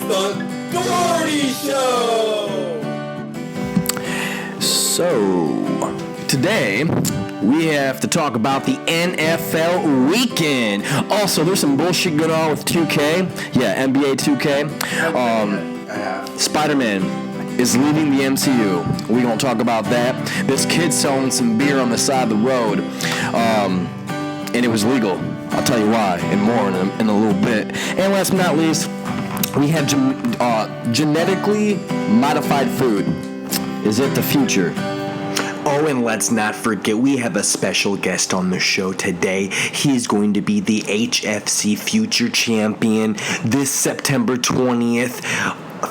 The Dougherty Show! So, today we have to talk about the NFL weekend. Also, there's some bullshit going on with 2K. Yeah, NBA 2K. Spiderman is leaving the MCU. We're going to talk about that. This kid selling some beer on the side of the road. And it was legal. I'll tell you why and more in a little bit. And last but not least, we have genetically modified food. Is it the future? Oh, and let's not forget, we have a special guest on the show today. He is going to be the HFC Future Champion this September 20th,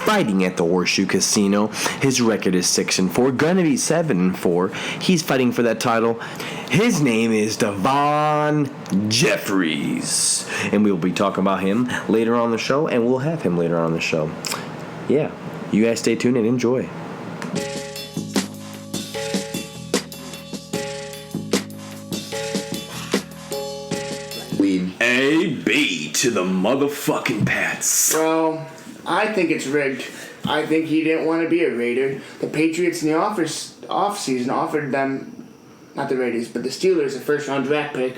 fighting at the Horseshoe Casino. His record is 6-4, gonna be 7-4. He's fighting for that title. His name is Devon Jeffries, and we will be talking about him later on the show, and we'll have him later on the show. Yeah, you guys stay tuned and enjoy. A-B to the motherfucking Pats. Well, I think it's rigged. I think he didn't want to be a Raider. The Patriots in the offseason offered them, not the Raiders, but the Steelers, a first-round draft pick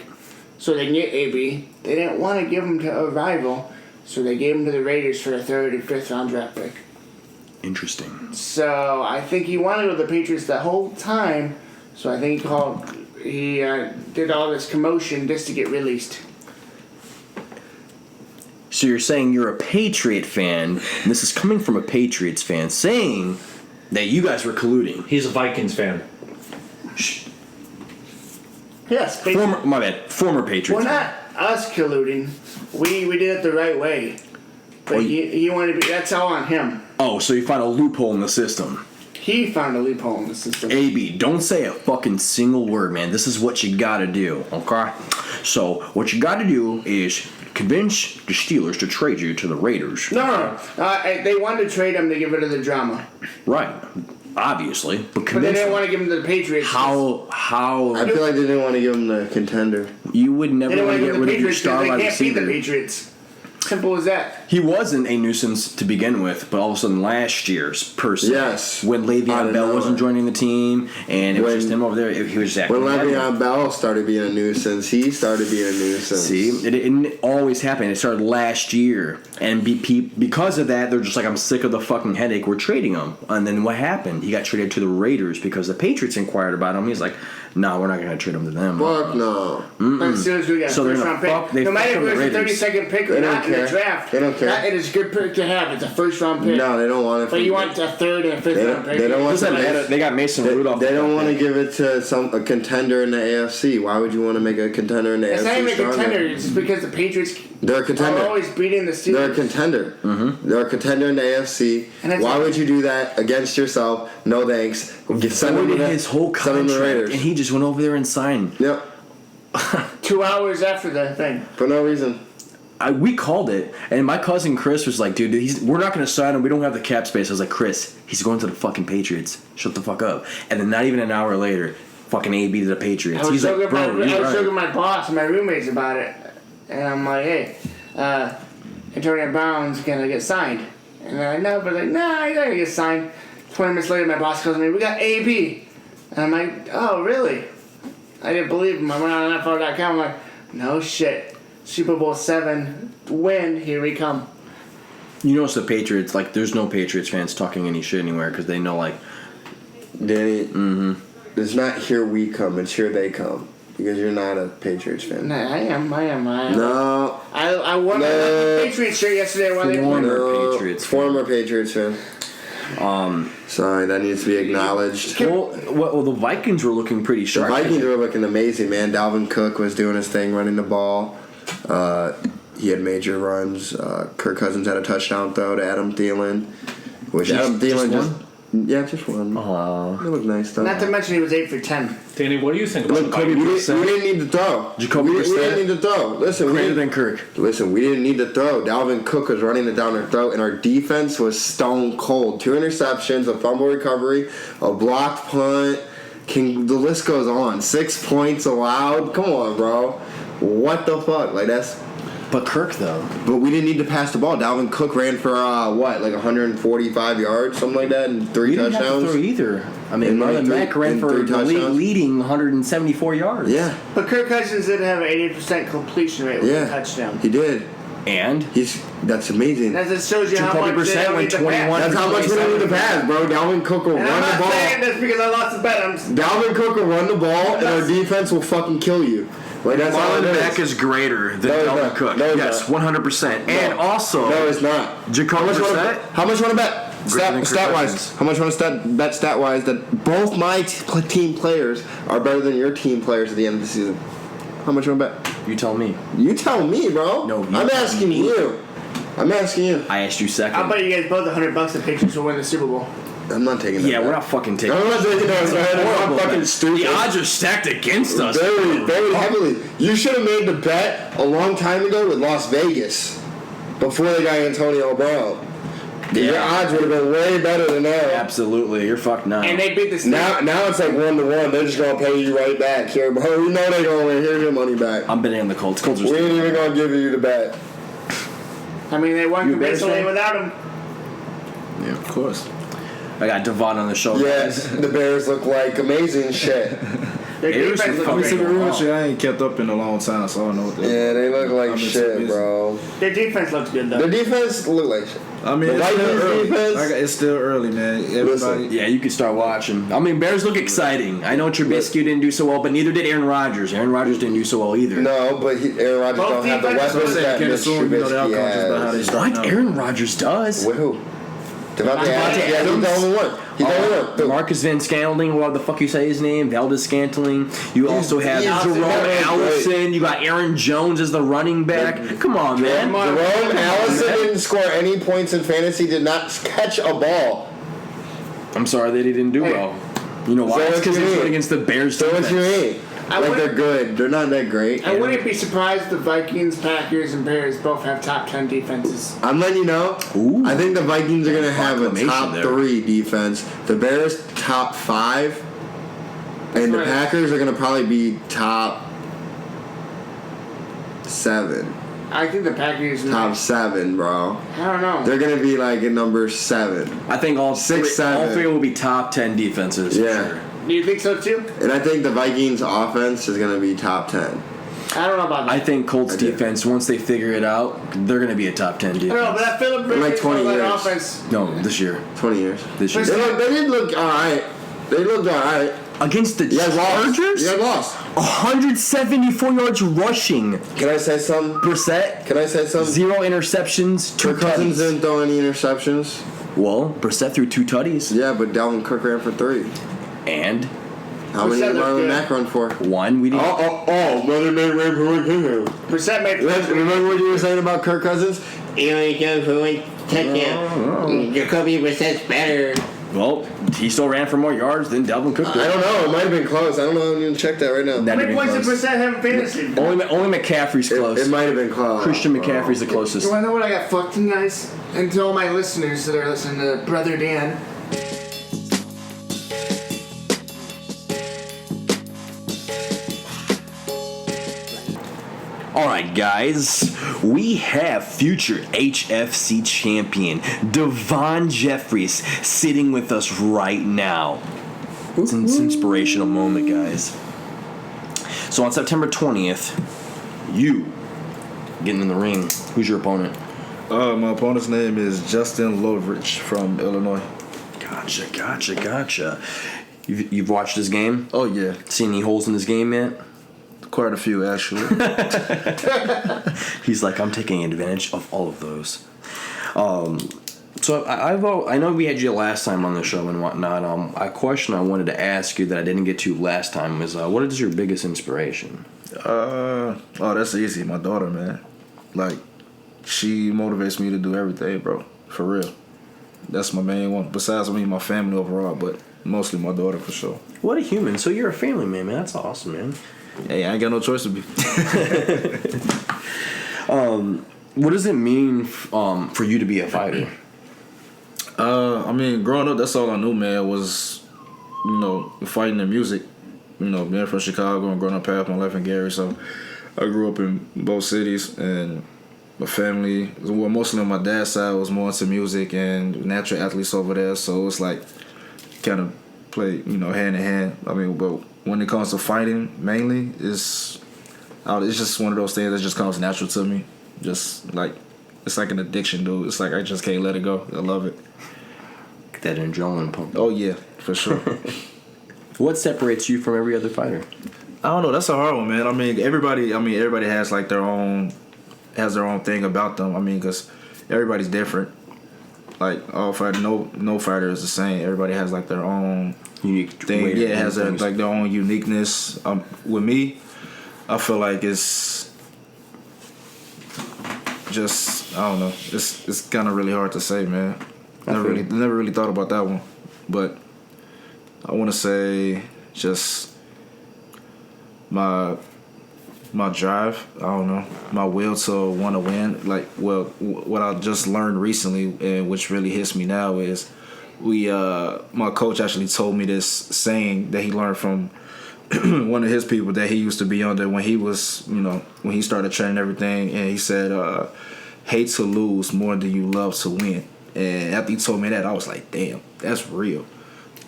so they can get AB. They didn't want to give him to a rival, so they gave him to the Raiders for a third and fifth-round draft pick. Interesting. So I think he wanted to go to the Patriots the whole time, so I think he did all this commotion just to get released. So you're saying you're a Patriot fan, and this is coming from a Patriots fan, saying that you guys were colluding. He's a Vikings fan. Yes, Former Patriots Well, fan. not us colluding. We did it the right way. But he wanted to be, that's all on him. Oh, so you found a loophole in the system. He found a loophole in the system. AB, don't say a fucking single word, man. This is what you gotta do, okay? So, what you gotta do is convince the Steelers to trade you to the Raiders. No. They wanted to trade him to get rid of the drama. Right. Obviously. But they didn't want to give him to the Patriots. How? I feel like they didn't want to give him the contender. You would never want to get rid of your Patriots star wide they can't beat receiver. the Patriots. Simple as that. He wasn't a nuisance to begin with, but all of a sudden last year's person. Yes. When Le'Veon Bell wasn't joining the team, and it was just him over there, he was acting. When Le'Veon Bell started being a nuisance, he started being a nuisance. See, it didn't always happen. It started last year, and because of that, they're just like, I'm sick of the fucking headache. We're trading him. And then what happened? He got traded to the Raiders because the Patriots inquired about him. He's like, no, we're not going to trade him to them. Fuck no. As soon as we got a first-round pick. No matter if it was a 32nd pick or not in the draft. They don't care. It is a good pick to have. It's a first-round pick. No, they don't want it. But you want a third and a fifth-round pick. They don't want they got Mason Rudolph. They don't want to give it to a contender in the AFC. Why would you want to make a contender in the AFC? It's not even a contender. It's just because the Patriots They're a contender. are always beating the Steelers. They're a contender. Mm-hmm. They're a contender in the AFC. Why would you do that against yourself? No thanks. Send him his whole contract, the Raiders. and he just went over there and signed. Yep. 2 hours after the thing. For no reason. We called it, and my cousin Chris was like, dude, we're not going to sign him. We don't have the cap space. I was like, Chris, he's going to the fucking Patriots. Shut the fuck up. And then not even an hour later, fucking AB to the Patriots. He's like, bro, I was talking to my boss and my roommates about it. And I'm like, hey, Antonio Brown's going to get signed. And they're like, no, but like, nah, he's not going to get signed. 20 minutes later, my boss calls me, we got AB. And I'm like, oh, really? I didn't believe him. I went on NFL.com. I'm like, no shit. Super Bowl 7 win, here we come. You notice the Patriots, like, there's no Patriots fans talking any shit anywhere because they know, like, Danny, it's not here we come, it's here they come. Because you're not a Patriots fan. Nah, I am. No. I won a Patriots shirt yesterday while they won. Former Patriots fan. Sorry, that needs to be acknowledged. Well, the Vikings were looking pretty sharp. The Vikings were looking amazing, man. Dalvin Cook was doing his thing, running the ball. He had major runs. Kirk Cousins had a touchdown throw to Adam Thielen. Adam Thielen just won. Oh, it looked nice though. Not to mention he was 8 for 10. Danny, what do you think about we didn't need to throw. We didn't need to throw. Listen, greater than Kirk. Listen, we didn't need to throw. Dalvin Cook was running it down their throat, and our defense was stone cold. 2 interceptions, a fumble recovery, a blocked punt. The list goes on. 6 points allowed. Come on, bro. What the fuck? Like that's. But Kirk, though. But we didn't need to pass the ball. Dalvin Cook ran for, 145 yards, something like that, and 3 We didn't touchdowns. have to throw either. I mean, Marlon Mack ran for the leading 174 yards. Yeah. But Kirk Cousins did have an 80% completion rate with a touchdown. He did. And? That's amazing. That just shows you how much they don't need to pass. That's how much we don't need to pass, bro. Dalvin Cook will run the ball. I'm not saying this because I lost the bet. Dalvin Cook will run the ball, and our defense will fucking kill you. Like, that's all it Marlon is. Mack is greater than Dalvin Cook. No, yes, 100%. And also... No, it's not. Jacoby Brissett? How much want to bet? Stat-wise. How much want to bet stat-wise that both my team players are better than your team players at the end of the season? How much want to bet? You tell me. You tell me, bro. No, I'm asking you. I'm asking you. I asked you second. I'll bet you guys both $100 the Patriots will win the Super Bowl. I'm not taking that. Yeah, we're not fucking taking I'm not taking that. I'm fucking stupid. The odds are stacked against us. Very, very heavily. You should have made the bet a long time ago with Las Vegas before they got Antonio Brown. Yeah. Your odds would have been way better than that. Absolutely. You're fucked now. And they beat the Steelers. Now it's like 1-1. They're just going to pay you right back. Here, bro. We know they're going to win. Here's your money back. I'm betting on the Colts. We ain't even going to give you the bet. I mean, they won convincingly without him. Yeah, of course. I got Devon on the show. Yes, the Bears look like amazing shit. Their defense looks To be great. real with you, I ain't kept up in a long time, so I don't know what they Yeah, they look like shit, bro. Their defense looks good, though. Their defense look like shit. I mean, The it's still Vikings early. defense? It's still early, man. Everybody. Yeah, you can start watching. I mean, Bears look exciting. I know Trubisky didn't do so well, but neither did Aaron Rodgers. Aaron Rodgers didn't do so well either. No, but Aaron Rodgers Both don't have the defenses weapons I'm that saying, Mitch assume, the outcome Trubisky just about how they has. start What? now. Aaron Rodgers does? With who? Devontae Adams? Yeah, he's the only one. He's the only one. Who? Marcus Van Scantling, what the fuck you say his name? Valdez Scantling. You also have Jerome Allison. You got Aaron Jones as the running back. Come on, man. Jerome Allison didn't score any points in fantasy, did not catch a ball. I'm sorry that he didn't do well. You know why? So It's what because you he's mean? going against the Bears So what defense. you mean? Like they're good. They're not that great. I wouldn't be surprised if the Vikings, Packers, and Bears both have top 10 defenses. I'm letting you know. Ooh. I think the Vikings are going to have a Proclamation top there. 3 defense. The Bears top 5. And the right. Packers are going to probably be top 7. I think the Packers. Top 7, bro. I don't know. They're going to be like at number 7. I think all 6, 7. all three will be top 10 defenses. Yeah. For sure. Do you think so too? And I think the Vikings offense is going to be top 10. I don't know about that. I think Colts I do. defense, once they figure it out, they're going to be a top 10 defense. I don't know, but that Philip Rivers like 20 years. offense. No, this year. 20 years. This year. They did look all right. They looked all right. Against the You guys lost. Chargers? You guys lost. 174 yards rushing. Can I say something? Brissett, Can I say something? 0 interceptions, 2 Kirk Cousins tutties. didn't throw any interceptions. Well, Brissett threw 2 tutties. Yeah, but Dalvin Cook ran for 3. And How many Brissett did looked Marlon good. Mack run for? 1 we didn't. Brother Mack ran for 1. Brissett made Remember what you were saying about Kirk Cousins? He only goes for 1 touchdown. Jacoby Brissett's better. Well, he still ran for more yards than Dalvin Cook did. I don't know. It might have been close. I don't know. I didn't even check that right now. How Not many even points did close. Brissett have in fantasy? Only McCaffrey's close. It might have been close. Christian McCaffrey's the closest. You want to know what I got fucked in, guys? And to all my listeners that are listening to Brother Dan. Alright, guys, we have future HFC champion Devon Jeffries sitting with us right now. It's an inspirational moment, guys. So on September 20th, you getting in the ring. Who's your opponent? My opponent's name is Justin Lovrich from Illinois. Gotcha. You've watched his game? Oh yeah, Seen any holes in his game yet? quite a few actually. He's like, I'm taking advantage of all of those. So I know we had you last time on the show and whatnot. A question I wanted to ask you that I didn't get to last time was, what is your biggest inspiration? Oh, that's easy. My daughter, man. Like, she motivates me to do everything, bro. For real. That's my main one. Besides me, my family overall, but mostly my daughter for sure. What a human. So you're a family man, man. That's awesome, man. Hey, I ain't got no choice to be. What does it mean for you to be a fighter? I mean, growing up, that's all I knew, man, was, fighting and music. Being from Chicago and growing up half my life in Gary, so I grew up in both cities, and my family, well, mostly on my dad's side, was more into music and natural athletes over there. So it's like kind of play, hand in hand. I mean, but when it comes to fighting, mainly, it's just one of those things that just comes natural to me. Just like, it's like an addiction, dude. It's like I just can't let it go. I love it. Get that adrenaline pump. Oh yeah, for sure. What separates you from every other fighter? I don't know. That's a hard one, man. I mean, everybody has like their own thing about them. I mean, because everybody's different. Like all fighter, no fighter is the same. Everybody has like their own unique thing. Yeah, it has their own uniqueness. With me, I feel like it's just, I don't know. It's kind of really hard to say, man. Never really thought about that one, but I want to say just my drive. I don't know, my will to want to win. Like, well, what I just learned recently, and which really hits me now, is my coach actually told me this saying that he learned from one of his people that he used to be under when he was, when he started training everything, and he said, hate to lose more than you love to win. And after he told me that, I was like, damn, that's real.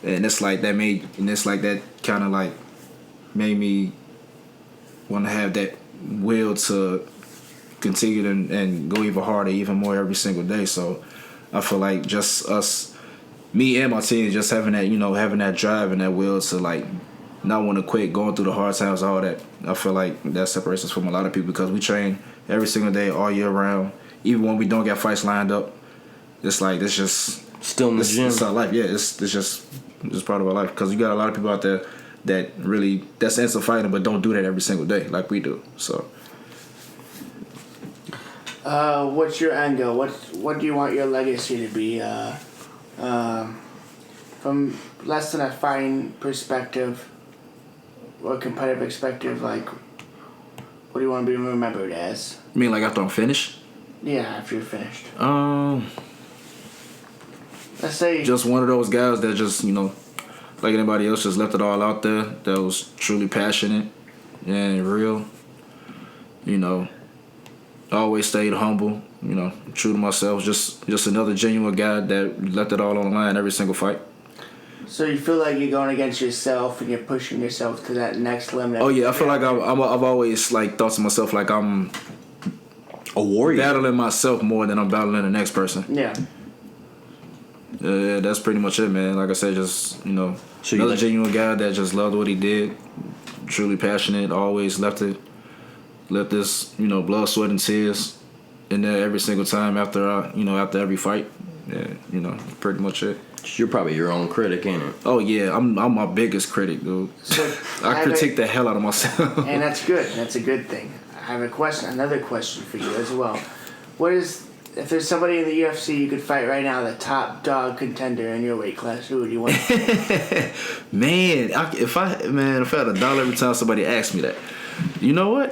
And it's like that kind of like made me want to have that will to continue and go even harder, even more every single day. So I feel like just us, me and my team, just having that, having that drive and that will to like not want to quit, going through the hard times, all that. I feel like that separates us from a lot of people because we train every single day, all year round. Even when we don't get fights lined up, it's like it's just still in the gym. It's our life. Yeah, it's just part of our life because you got a lot of people out there that's into fighting but don't do that every single day like we do. So what's your end goal? What do you want your legacy to be? From less than a fighting perspective or competitive perspective, like what do you want to be remembered as? You mean like after I'm finished? Yeah, after you're finished. Let's say just one of those guys that just, like anybody else, just left it all out there, that was truly passionate and real. Always stayed humble, true to myself, just another genuine guy that left it all on the line every single fight. So you feel like you're going against yourself and you're pushing yourself to that next limit? Oh yeah, I feel like I've always like thought to myself like I'm a warrior, battling myself more than I'm battling the next person. Yeah. Yeah, that's pretty much it, man. Like I said, just another genuine guy that just loved what he did, truly passionate, always left this blood, sweat, and tears in there every single time after after every fight. Yeah, pretty much it. You're probably your own critic, ain't it? Oh yeah, I'm my biggest critic, dude. So I critique the hell out of myself. And that's good. That's a good thing. I have another question for you as well. If there's somebody in the UFC you could fight right now, the top dog contender in your weight class, who would you want? Man, if I had $1 every time somebody asked me that, you know what?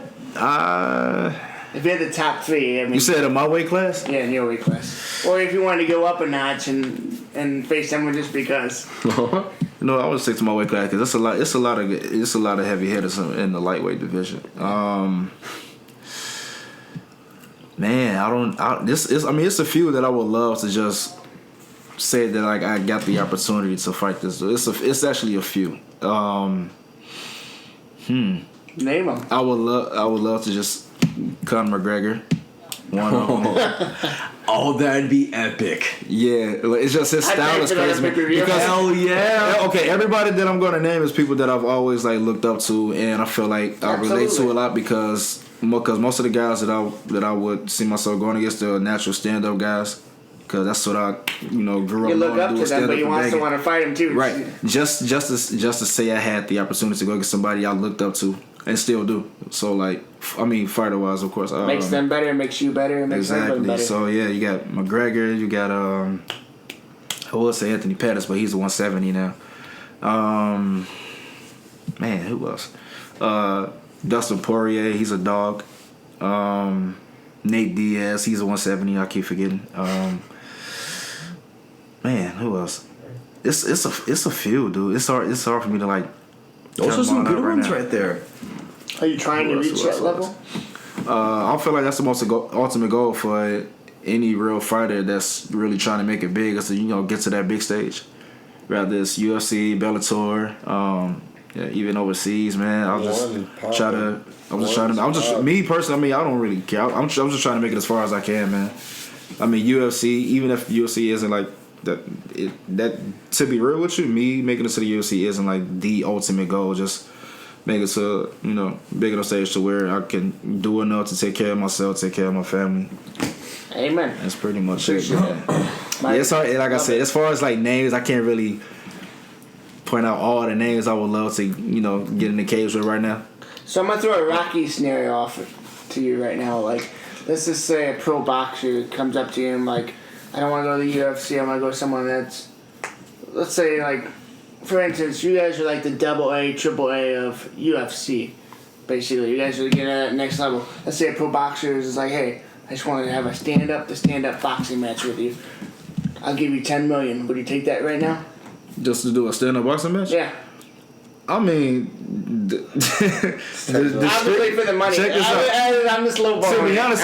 If you had the top three, you said in my weight class? Yeah, in your weight class. Or if you wanted to go up a notch and face someone just because. I would stick to my weight class because it's a lot of heavy hitters in the lightweight division. Man, it's a few that I would love to just say that like I got the opportunity to fight this. It's actually a few. Name them. I would love to just Conor McGregor. One of them. Oh, that'd be epic. Yeah, it's just his style is crazy. Because hell yeah. Okay, everybody that I'm gonna name is people that I've always like looked up to, and I feel like I relate to a lot because most of the guys that I would see myself going against are natural stand-up guys. Because that's what I, grew up. You look up to them, but you also want to fight them too. Right. Just to say I had the opportunity to go against somebody I looked up to and still do. So like, fighter-wise, of course. Makes them better, makes you better, makes everybody better. So yeah, you got McGregor, you got I would say Anthony Pettis, but he's a 170 now. Man, who else? Dustin Poirier, he's a dog. Nate Diaz, he's a 170. I keep forgetting. Man, who else? It's a few, dude. It's hard for me to like. Those are some good ones right there. Are you trying to reach that level? I feel like that's the most ultimate goal for any real fighter that's really trying to make it big, is to get to that big stage. Rather it's UFC, Bellator, even overseas, man. I'm just me personally. I don't really care. I'm just trying to make it as far as I can, man. I mean, UFC, even if UFC isn't like that, to be real with you, me making it to the UFC isn't like the ultimate goal. Just make it to big enough stage to where I can do enough to take care of myself, take care of my family. Amen. That's pretty much it. It's hard, like I said, as far as like names, I can't really point out all the names I would love to get in the cage with right now. So I'm gonna throw a Rocky scenario off to you right now. Like, let's just say a pro boxer comes up to you and like, I don't want to go to the UFC. I want to go to someone that's, let's say like, for instance, you guys are like the AA, AAA of UFC. Basically, you guys are getting at that next level. Let's say a pro boxer is like, hey, I just wanted to have a stand-up boxing match with you. I'll give you $10 million. Would you take that right now? Just to do a stand-up boxing match? Yeah. I mean, Obviously for the money. I'm just low ball. To be honest,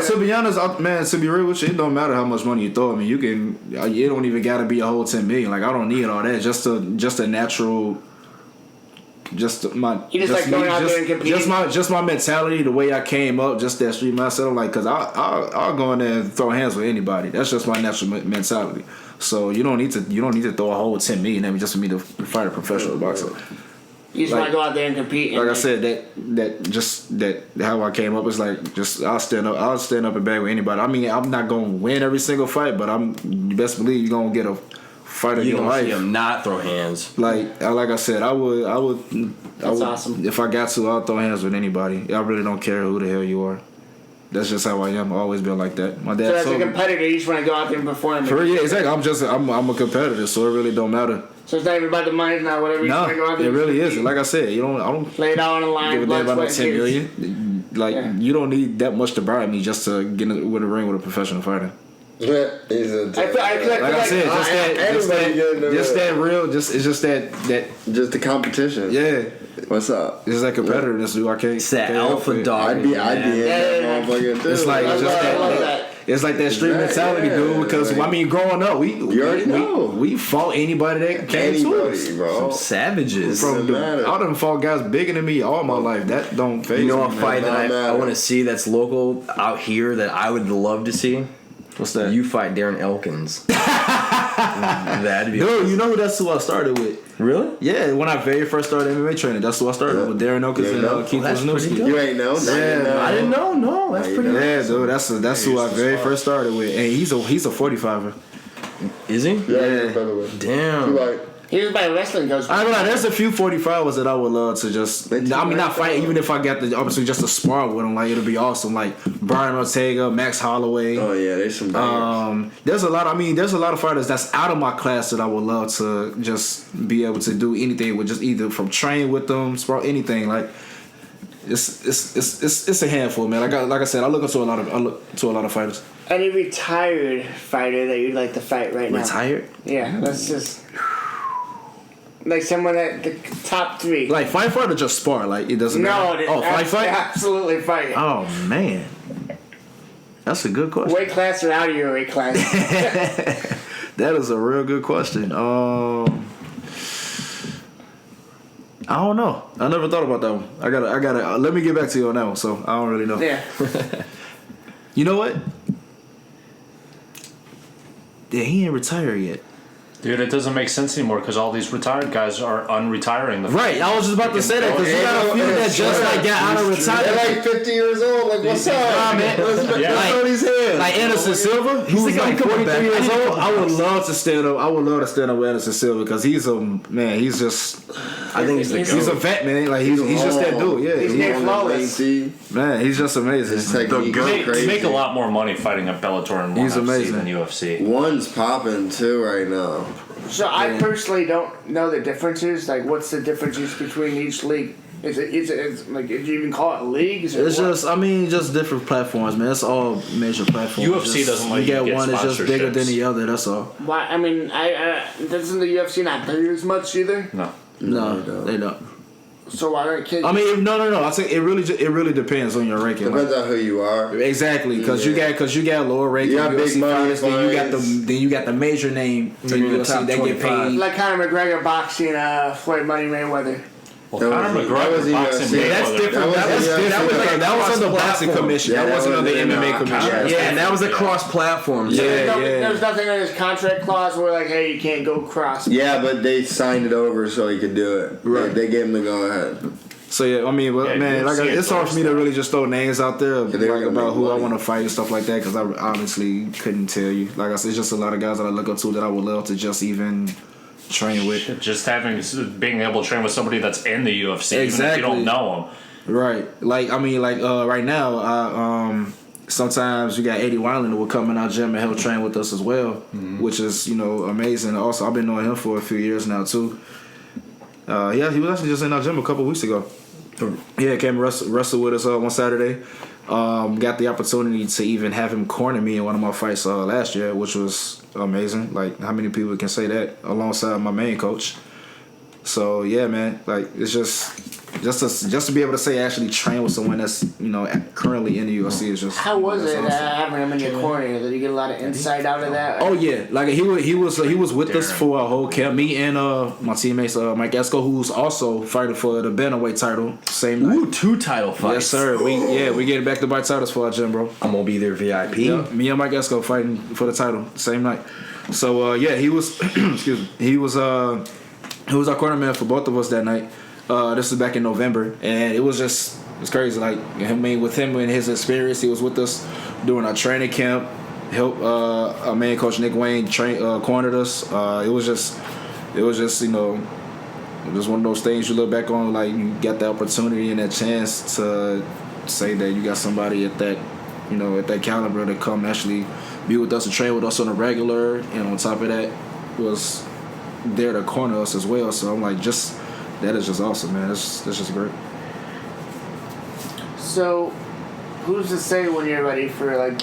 to be honest, man, to be real with you, it don't matter how much money you throw. I mean, you don't even gotta be a whole $10 million. Like, I don't need all that. Just a natural. Just my mentality, the way I came up, just that street mindset. Like, cause I'll go in there and throw hands with anybody. That's just my natural mentality. So you don't need to throw a whole $10 million at me just for me to fight a professional boxer. You just want to go out there and compete. Like I said, that how I came up is like, just I'll stand up and bag with anybody. I mean, I'm not gonna win every single fight, but you best believe you're gonna get a fight of your life. You don't see him not throw hands. Like I said, I would. That's awesome. If I got to, I'll throw hands with anybody. I really don't care who the hell you are. That's just how I am. I've always been like that. My dad. So as a competitor, you just want to go out there and perform. Yeah, exactly. I'm a competitor, so it really don't matter. So it's not even about the money, it's not whatever. You just want to go out there. It really isn't. Like I said, I don't lay it all on the line. Give a damn about no $10 million. Like, you don't need that much to bribe me just to get in with a ring with a professional fighter. Yeah, just the competition. Yeah. What's up? It's that competitiveness, dude. I can't. It's that alpha dog. I'd be in that motherfucker too. It's like it's like that street mentality, dude. Because I mean, growing up, we already know we fought anybody that came to us, bro. Some savages. I done fought guys bigger than me all my life. That don't phase me. You know a fight that I want to see that's local out here that I would love to see? What's that? You fight Darren Elkins. That'd be dude, awesome. You know that's who I started with. Really? Yeah, when I very first started MMA training, that's who I started with. Darren Elkins and Keith Wisniewski. You ain't know? Yeah, I didn't know. No, that's pretty. Yeah, dude, that's who I very first started with, and he's a 45er. Is he? Yeah. Damn. He was by wrestling coach. I don't know. There's a few 45ers that I would love to just. Not fight. Even if I got the opportunity just to spar with them, like it'll be awesome. Like Brian Ortega, Max Holloway. Oh yeah, there's some. There's a lot. There's a lot of fighters that's out of my class that I would love to just be able to do anything with, just either from train with them, spar anything. Like it's a handful, man. Like I said, I look to a lot of fighters. Any retired fighter that you'd like to fight right now? Retired? Yeah, that's just. Like someone at the top 3. Like fight or just spar? Like it doesn't matter. No, fight? Absolutely fight. Oh man. That's a good question. Weight class or out of your weight class? That is a real good question. I don't know. I never thought about that one. I gotta let me get back to you on that one, so I don't really know. Yeah. You know what? Yeah, he ain't retired yet. Dude, it doesn't make sense anymore because all these retired guys are unretiring. Right, I was just about to say that because you got a few that just like got out of retirement. They're like 50 years old. Like, what's up? Man. Like Anderson Silva, who's like 43 years old. I would love to stand up. with Anderson Silva because he's a man. He's just. I think he's a vet, man. Like he's just that dude. Yeah, he's flawless. Man, he's just amazing. You make a lot more money fighting at Bellator and UFC than UFC. One's popping too right now. So I personally don't know the differences. Like, what's the differences between each league? Is it like, did you even call it leagues? It's just different platforms, man. It's all major platforms. UFC doesn't like you get one that's just bigger than the other. That's all. Why? I mean, doesn't the UFC not pay as much either? No, they don't. So why aren't kids? I mean, no. I think it really depends on your ranking. Depends on who you are. Exactly, because you got lower ranking You got big UFC money fighters, then you got the major name in you're in the UFC top that get 25. paid. Like Conor McGregor boxing Floyd Money Mayweather. Well, That Conor was- that McGregor was the boxing UFC. That's Mayweather. different. That was on the boxing commission. Yeah, That wasn't on the that was- MMA nah, commission. Yeah, and that was a cross-platform. Yeah. There's nothing in his contract clause where like, hey, you can't go cross. Yeah, but they signed it over so he could do it. Right. They gave him the go ahead. So yeah, I mean, but Yeah, man, like UFC it's hard for me to endorsed really just throw names out there they're like, gonna about make who I money. want to fight and stuff like that because I honestly couldn't tell you. Like I said, it's just a lot of guys that I look up to that I would love to just even train with. Just being able to train with somebody that's in the UFC, even if Exactly. you don't know them. Right. Like I mean, like right now, I sometimes you got Eddie Weiland who will come in our gym and help train with us as well, which is amazing. Also, I've been knowing him for a few years now too. Yeah, he was actually just in our gym a couple weeks ago. Yeah, came and wrestled with us one Saturday. Got the opportunity to even have him corner me in one of my fights last year, which was amazing. Like, how many people can say that alongside my main coach? So yeah, man, like it's just to be able to say I actually train with someone that's currently in the UFC is just. How was that's it awesome. having him in your corner? Did you get a lot of insight out of that? Oh yeah, like he was with us for a whole camp. Me and my teammates Mike Esco, who's also fighting for the bantamweight title. Same night. Ooh, 2 title fights. Yes sir. We getting back to back titles for our gym, bro. I'm gonna be their VIP. Yeah, me and Mike Esco fighting for the title same night. So yeah, he was excuse me. He was our cornerman for both of us that night. This is back in November, and it's crazy. Like with him and his experience, he was with us during our training camp. Helped our main coach Nick Wayne cornered us. It was just just one of those things you look back on, like you got the opportunity and that chance to say that you got somebody at that at that caliber to come actually be with us and train with us on a regular, and on top of that was there to corner us as well. So I'm like, that is just awesome, man. That's just great. So, who's to say when you're ready for like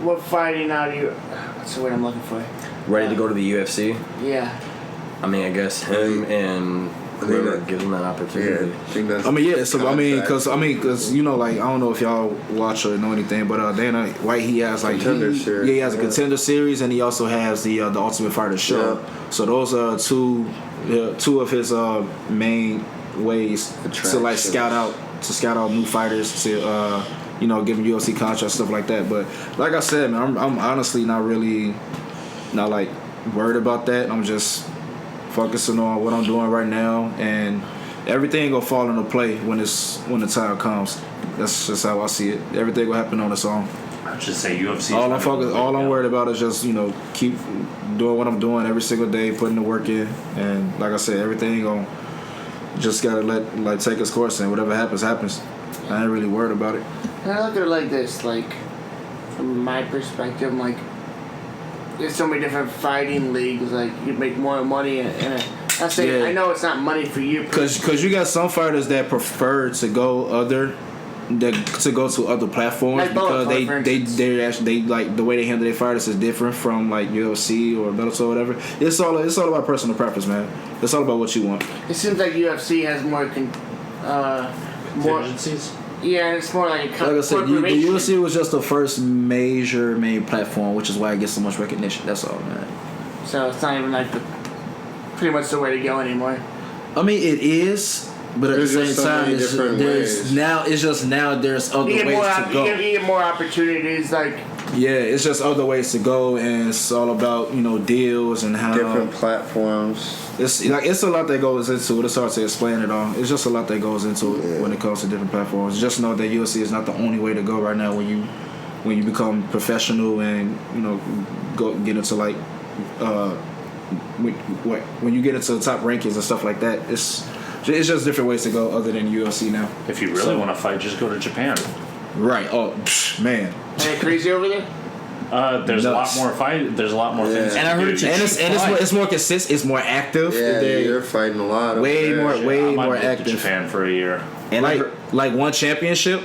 what fighting out of you? What's the word I'm looking for? Ready to go to the UFC? Yeah. I mean, I guess him and whoever gives him that opportunity. Yeah, I think that's. I mean, yeah. So because like I don't know if y'all watch or know anything, but Dana White, he has like Contender series. he has a contender series, and he also has the Ultimate Fighter show. Yeah. So those are two of his main ways to like scout out new fighters to give them UFC contracts, stuff like that. But like I said, man, I'm honestly not like worried about that. I'm just focusing on what I'm doing right now, and everything gonna fall into play when the time comes. That's just how I see it. Everything will happen on its own. I'd just say UFC. All I'm worried about is just keep doing what I'm doing every single day, putting the work in, and like I said, everything gonna just gotta let take its course, and whatever happens. I ain't really worried about it. And I look at it like this, like from my perspective, I'm like there's so many different fighting leagues. Like you make more money in it. I know it's not money for you, because you got some fighters that prefer to go to other platforms like because Bellator, they actually like the way they handle their fighters is different from like UFC or Bellator or whatever. It's all about personal preference, man. It's all about what you want. It seems like UFC has more Contingencies? Yeah, it's more like a Like I said, the corporation. UFC was just the first major main platform, which is why it gets so much recognition. That's all, man. So it's not even like pretty much the way to go anymore. I mean, it is, but at the There's same just so time, many different ways. there's other You get ways more, to go. you get more opportunities. Like Yeah, it's just other ways to go, and it's all about deals and how different platforms. it's a lot that goes into it. It's hard to explain it all. It's just a lot that goes into it when it comes to different platforms. Just know that UFC is not the only way to go right now when you become professional and go get into like when you get into the top rankings and stuff like that. It's just different ways to go other than UFC now. If you really want to fight, just go to Japan. Right. Oh man. are they crazy over there? There's Nuts. a lot more fight. There's a lot more things. And I heard It's more consistent. It's more active. Yeah, They're you're fighting a lot. way over there. more I might more move to active. Japan for a year. And like one championship,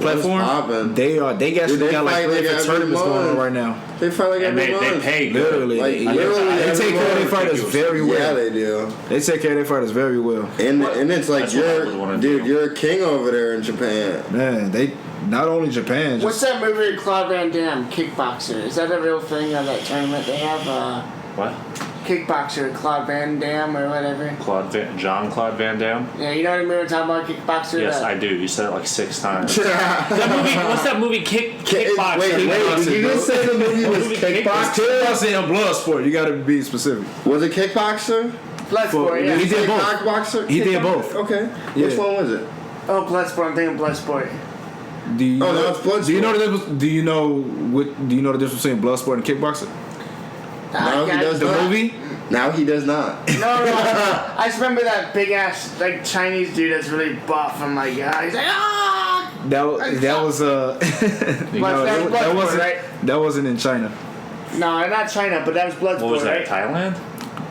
platform. poppin'? They actually Dude, they got like fight 3 like different every tournaments going on month. right now. They fight like And every they month. pay good. Literally, Like, literally they take care of their fighters very well. Yeah, they do. They take care of their fighters very well. And it's like That's what I would wanna do. you're a king over there in Japan. Man, they not only Japan. What's that movie with Claude Van Damme, Kickboxer? Is that a real thing on that tournament? They have What? Kickboxer, Claude Van Damme or whatever. John Claude Van Damme? Yeah, you know what I mean? We're talking about Kickboxer? Yes, I do. You said it like 6 times. That movie, what's that movie? Kickboxer. Wait, did you just say the movie was Kickboxer? Kickboxing and Bloodsport. You got to be specific. Was it Kickboxer? Bloodsport, yeah. He did both. Kickboxer? He did both. Okay. Yeah. Which one was it? Oh, Bloodsport. I'm thinking Bloodsport. Do you Oh, know, no, it's Bloodsport. Do you know the difference? Do you know the difference between Bloodsport and kickboxing? No, he does The not. movie? Now he does not. No. I just remember that big ass, like, Chinese dude that's really buff. I'm like, he's like, ah! That was Bloodsport, right? That wasn't in China. No, not China, but that was Bloodsport, What was that? right? Thailand?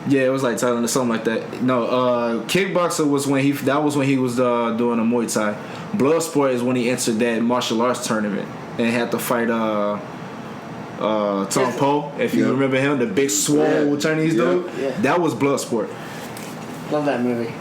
Yeah, it was like Thailand or something like that. No, kickboxer was when he was doing a Muay Thai. Bloodsport is when he entered that martial arts tournament and had to fight Tom Po. If you remember him, the big swole Chinese dude. Yeah. That was Bloodsport. Love that movie.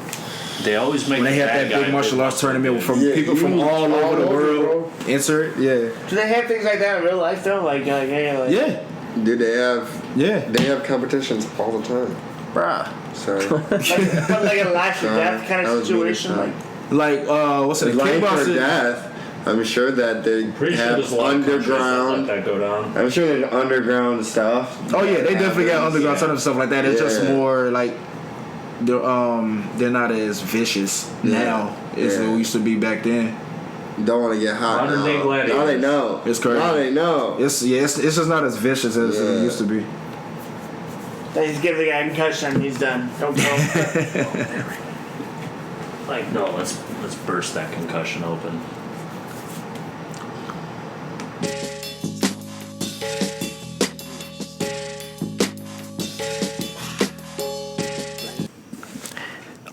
They always make When they the had bad that guy big martial arts tournament from Yeah, people from all over the world enter it. Yeah. Do they have things like that in real life, though? Like Yeah. Dude, they have competitions all the time. Bruh. Sorry. But like a life or death kind That of was situation? mean, Like, What's it? Life or Kickboxing. death. I'm sure that they Pretty sure have there's a lot of countries that let underground. that go down. I'm sure there's underground stuff. Oh yeah, they definitely got happens. underground tournaments and stuff like that. It's just Yeah. more like they're not as vicious now as Yeah. it used to be back then. Don't want to get hot. Modern day Now gladiators. they know. It's crazy. Now they know. It's just not as vicious as it used to be. they just give the guy a concussion and he's done. Don't kill him. Like, no, let's burst that concussion open.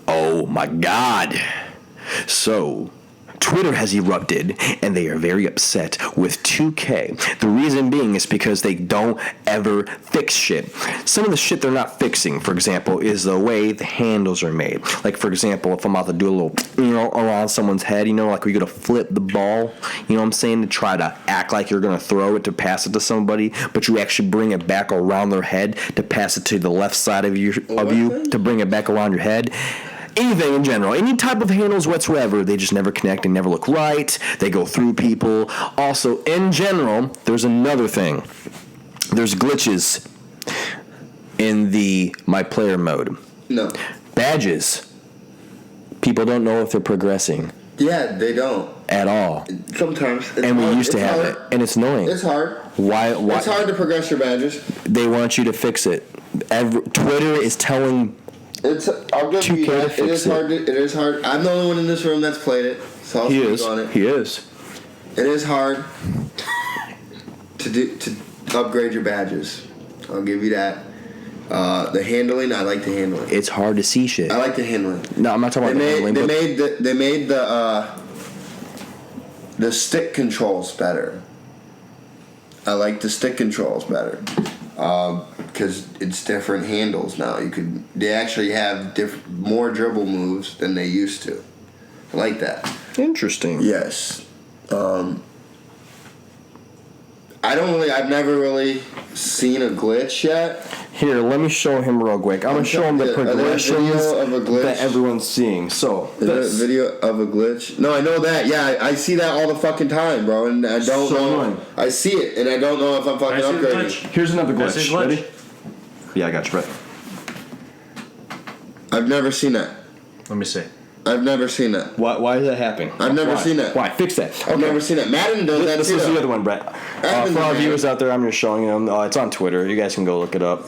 Oh my God. So, Twitter has erupted and they are very upset with 2K. The reason being is because they don't ever fix shit. Some of the shit they're not fixing, for example, is the way the handles are made. Like, for example, if I'm about to do a little, around someone's head, like we're going to flip the ball, you know what I'm saying, to try to act like you're going to throw it to pass it to somebody, but you actually bring it back around their head to pass it to the left side of you to bring it back around your head. Anything in general, any type of handles whatsoever, they just never connect and never look right. They go through people. Also, in general, there's another thing. There's glitches in the My Player mode. No. Badges. People don't know if they're progressing Yeah, they don't. at all. Sometimes. It's And we hard. used to It's have hard. it. And it's annoying. It's hard. Why? It's hard to progress your badges. They want you to fix it. Twitter is telling... I'll give you 2K to that. It fix is hard. It is hard. I'm the only one in this room that's played it, so I'll speak on it. He is. It is hard to upgrade your badges. I'll give you that. The handling, I like the handling. It's hard to see shit. I like the handling. No, I'm not talking about the handling. They made the stick controls better. I like the stick controls better. Because it's different handles now. They actually have more dribble moves than they used to. I like that. Interesting. Yes. I've never really seen a glitch yet. Here, let me show him real quick. I'm gonna show him the Are there progressions video of a glitch? that everyone's seeing. So, Is there a this. video of a glitch? No, I know that. Yeah, I see that all the fucking time, bro. And I don't So know. annoying. I see it, and I don't know if I'm fucking I see the upgrading. glitch. Here's another That's glitch. his glitch. Ready? Yeah, I got you, Brett. I've never seen that. Let me see. I've never seen that. Why is that happening? I've never Why? seen that. Why? Fix that. I've never seen that. Madden does that This too. is the though. other one, Brett. Happened For to our me. viewers out there, I'm just showing them. It's on Twitter. You guys can go look it up.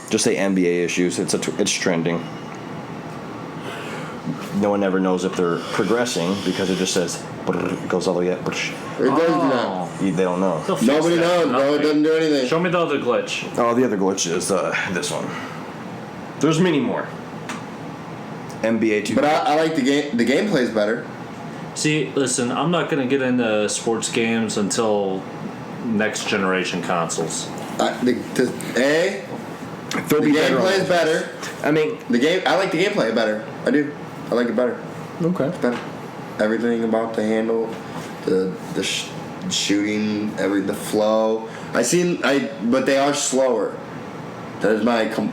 Just say NBA issues. It's trending. No one ever knows if they're progressing because it just says it goes all the way up. It does do that. They don't know. They'll fix Nobody that. knows, bro. It Nothing. doesn't do anything. Show me the other glitch. Oh, the other glitch is this one. There's many more. NBA 2K. But I like the game. The gameplay's better. See, listen, I'm not going to get into sports games until next generation consoles. The gameplay is better. I mean, I like the gameplay better. I do. I like it better. okay. It's better. Everything about the handle, the shooting, the flow. But they are slower. That is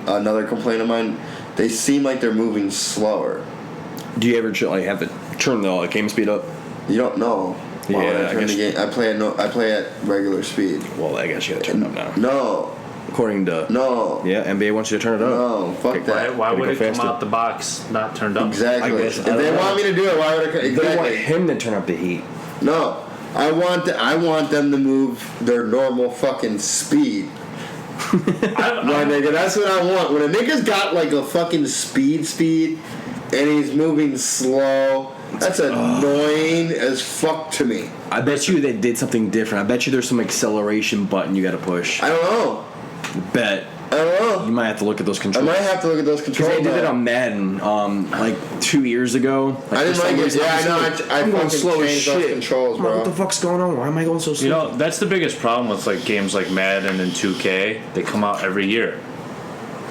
another complaint of mine. They seem like they're moving slower. Do you ever have to turn the game speed up? You don't know. Why would I turn the game? I play at regular speed. Well, I guess you gotta turn it up now. No. According to yeah, NBA wants you to turn it up. No, fuck that. Why would it faster. come out the box not turned up? Exactly. I guess, If they want me to do it, why would it? Exactly. They want him to turn up the heat. No, I want them to move their normal fucking speed. My nigga, that's what I want. When a nigga's got like a fucking speed, and he's moving slow, that's annoying as fuck to me. I bet you they did something different. I bet you there's some acceleration button you gotta push. I don't know. Bet. I don't know. You might have to look at those I controls. might have to look at those controls. Because they did it on Madden, like 2 years ago. I didn't like it. Yeah, I know. I'm going fucking slow as changed those shit. controls, bro. What the fuck's going on? Why am I going so slow? You know, that's the biggest problem with like games like Madden and 2K. They come out every year.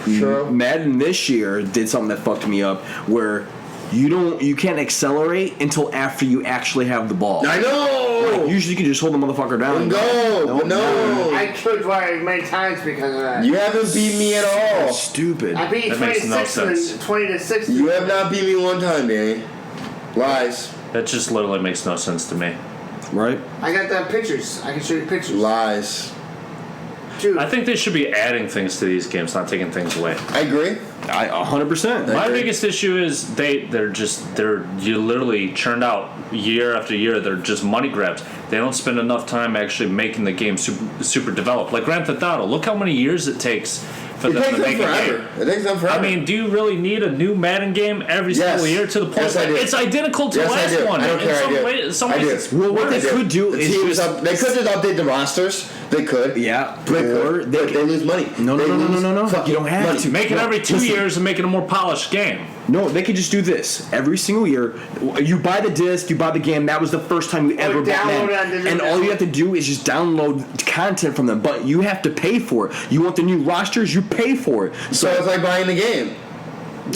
True. Madden this year did something that fucked me up, where you can't accelerate until after you actually have the ball. I know. Usually you can just hold the motherfucker down. No. I killed Dwyer many times because of that. You haven't beat me at all. That's stupid. I beat you That makes no 26 sense. 20 to 60. You have not beat me one time, Danny. Lies. That just literally makes no sense to me. Right? I got the pictures. I can show you pictures. Lies. Dude, I think they should be adding things to these games, not taking things away. I agree. 100%. My agree. biggest issue is you literally churned out year after year. They're just money grabs. They don't spend enough time actually making the game super developed. Like Grand Theft Auto, look how many years it takes for them to make a game. It takes them forever. I mean, do you really need a new Madden game every single year to the point Yes, I that do. it's identical to the Yes, I last do. one? I don't care. I do. Some I do. ways it's Well, what worse. they could do The is teams just they could just update the rosters. They could. Yeah. They Or could. they But they lose money. No. They lose You fucking don't have money. to. Make it every 2 Listen. years and make it a more polished game. No, they could just do this every single year. You buy the disc, you buy the game. That was the first time you ever bought download Madden. it on digital And all you download. have to do is just download content from them. But you have to pay for it. You want the new rosters, you pay for it. So it's like buying the game.